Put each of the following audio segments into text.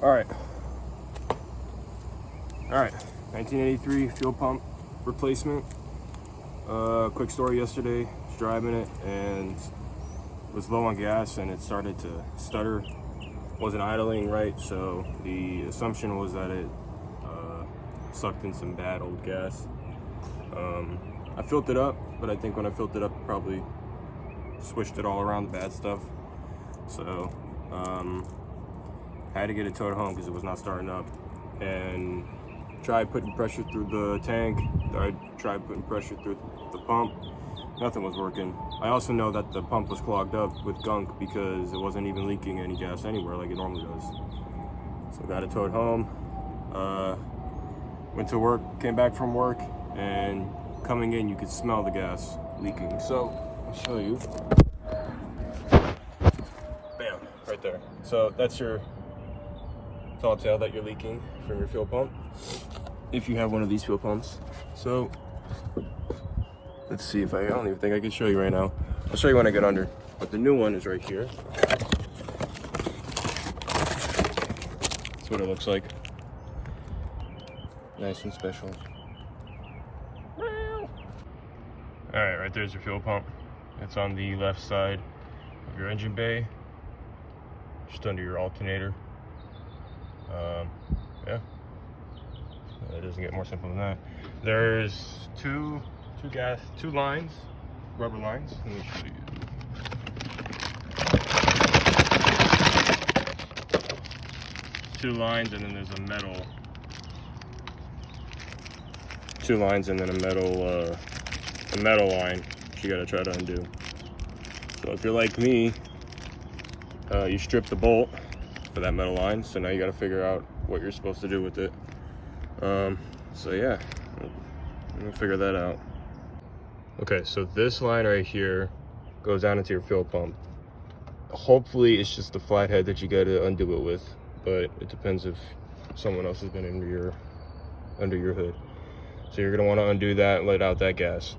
All right. 1983 fuel pump replacement. Quick story yesterday, I was driving it and was low on gas and it started to stutter. Wasn't idling right, so the assumption was that it sucked in some bad old gas. I filled it up, but I think when I filled it up, it probably switched it all around the bad stuff. So I had to get it towed home because it was not starting up, and tried putting pressure through the tank. I tried putting pressure through the pump. Nothing was working. I also know that the pump was clogged up with gunk because it wasn't even leaking any gas anywhere like it normally does. So got it towed home. Went to work, came back from work, and coming in you could smell the gas leaking. So I'll show you. Bam, right there. So that's your telltale that you're leaking from your fuel pump, if you have one of these fuel pumps. So let's see if I don't even think I can show you right now. I'll show you when I get under, but the new one is right here. That's what it looks like. Nice and special. All right, there's your fuel pump. It's on the left side of your engine bay, just under your alternator. Yeah, it doesn't get more simple than that. There's two lines, rubber lines. Let me show you. Two lines, and then there's a metal. Two lines, and then a metal line which you gotta try to undo. So if you're like me, you strip the bolt for that metal line, so now you gotta figure out what you're supposed to do with it. So yeah, I'm gonna figure that out. Okay, so this line right here goes down into your fuel pump. Hopefully it's just the flathead that you gotta undo it with, but it depends if someone else has been under your hood. So you're gonna wanna undo that and let out that gas.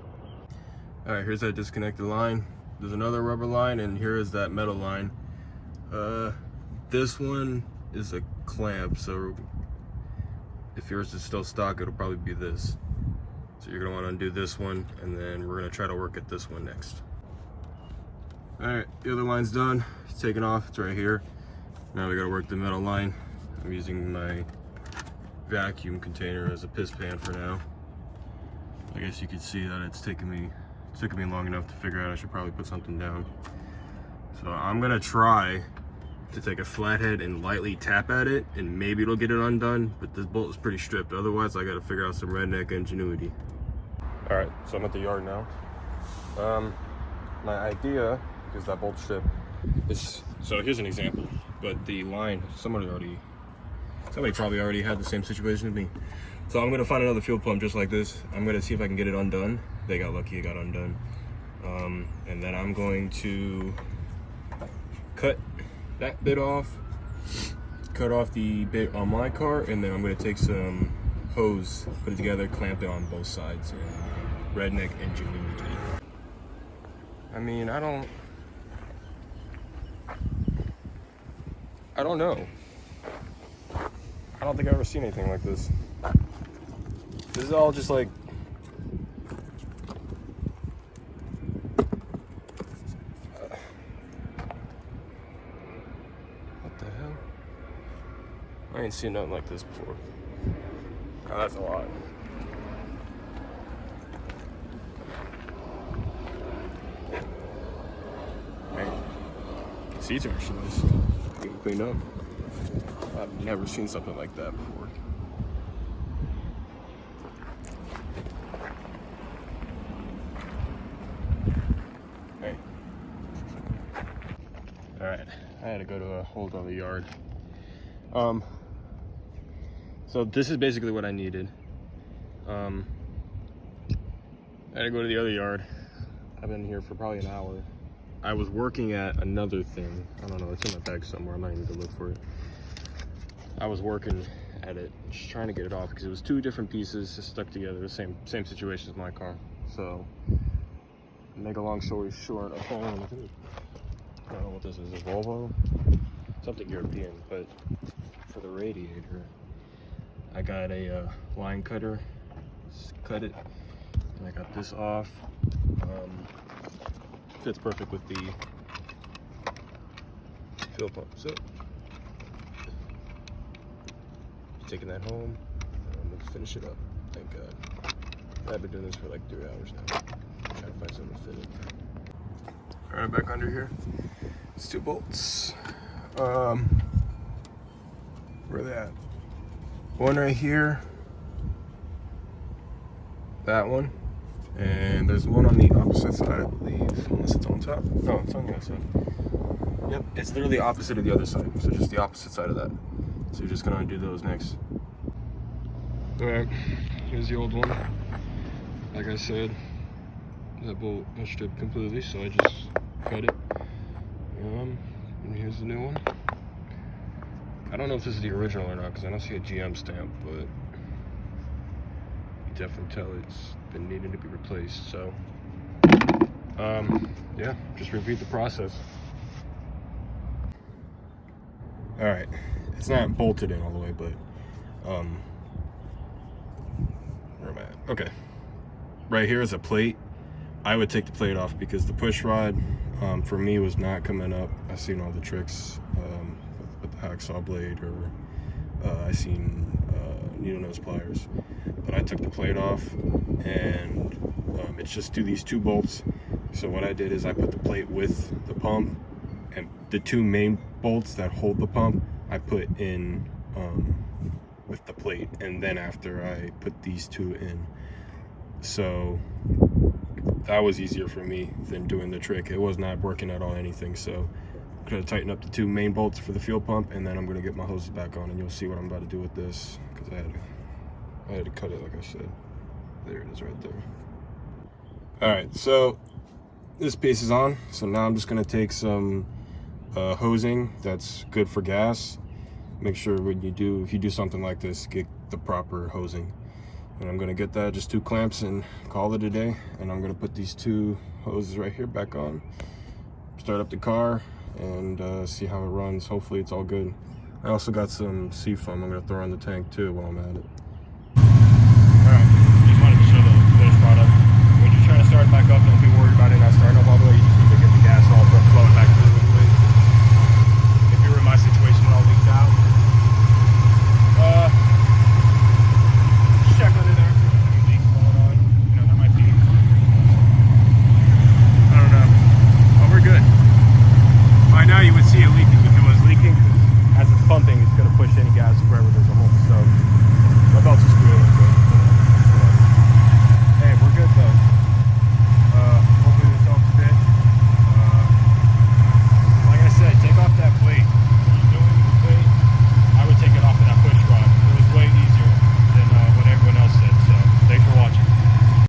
All right, here's that disconnected line. There's another rubber line, and here is that metal line. This one is a clamp, so if yours is still stock, it'll probably be this. So you're gonna wanna undo this one, and then we're gonna try to work at this one next. All right, the other line's done. It's taken off, it's right here. Now we gotta work the metal line. I'm using my vacuum container as a piss pan for now. I guess you could see that it took me long enough to figure out I should probably put something down. So I'm gonna try to take a flathead and lightly tap at it, and maybe it'll get it undone, but this bolt is pretty stripped. Otherwise, I gotta figure out some redneck ingenuity. All right, so I'm at the yard now. My idea, because that bolt's stripped, is, so here's an example, but the line, somebody probably already had the same situation as me. So I'm gonna find another fuel pump just like this. I'm gonna see if I can get it undone. They got lucky, it got undone. And then I'm going to cut that bit off, cut off the bit on my car, and then I'm gonna take some hose, put it together, clamp it on both sides, and redneck ingenuity. I mean, I don't know. I don't think I've ever seen anything like this. This is all just like, what the hell? I ain't seen nothing like this before. God, that's a lot. Man, seats are actually nice. Getting cleaned up. I've never seen something like that before. Hey. All right, I had to go to a whole other yard. So this is basically what I needed. I had to go to the other yard. I've been here for probably an hour. I was working at another thing. I don't know, it's in my bag somewhere. I'm not even gonna look for it. I was working at it, just trying to get it off because it was two different pieces just stuck together, the same situation as my car. So, make a long story short, I don't know what this is, a Volvo? something European, but for the radiator, I got a line cutter. Just cut it, and I got this off. Fits perfect with the fuel pump. So, taking that home, and let's finish it up. Thank God. I've been doing this for like 3 hours now. Trying to find something to fit it. All right, back under here. It's 2 bolts. Where are they at? One right here. That one. And there's one on the opposite side, I believe. Unless it's on top. No, it's on the other side. Yep, it's literally opposite of the other side. So just the opposite side of that. So you're just gonna undo those next. All right, here's the old one. Like I said, that bolt was stripped completely, so I just cut it. And here's the new one. I don't know if this is the original or not because I don't see a GM stamp, but you definitely tell it's been needing to be replaced. So, yeah, just repeat the process. All right, it's not bolted in all the way, but where am I at? Okay, right here is a plate. I would take the plate off because the push rod for me was not coming up. I've seen all the tricks with the hacksaw blade, or I seen needle nose pliers, but I took the plate off, and it's just these 2 bolts. So what I did is I put the plate with the pump, and the 2 main bolts that hold the pump I put in with the plate, and then after I put these 2 in. So that was easier for me than doing the trick. It was not working at all anything, so I'm gonna tighten up the 2 main bolts for the fuel pump, and then I'm gonna get my hoses back on, and you'll see what I'm about to do with this, because I had to cut it like I said. There it is right there. All right, so this piece is on. So now I'm just gonna take some hosing that's good for gas. Make sure if you do something like this, get the proper hosing. And I'm gonna get that, just 2 clamps, and call it a day. And I'm gonna put these 2 hoses right here back on, start up the car, and see how it runs. Hopefully it's all good. I also got some sea foam I'm gonna throw in the tank too while I'm at it. Alright, just wanted to show the finished product. When you're trying to start it back up, don't be worried about it not starting up all the way.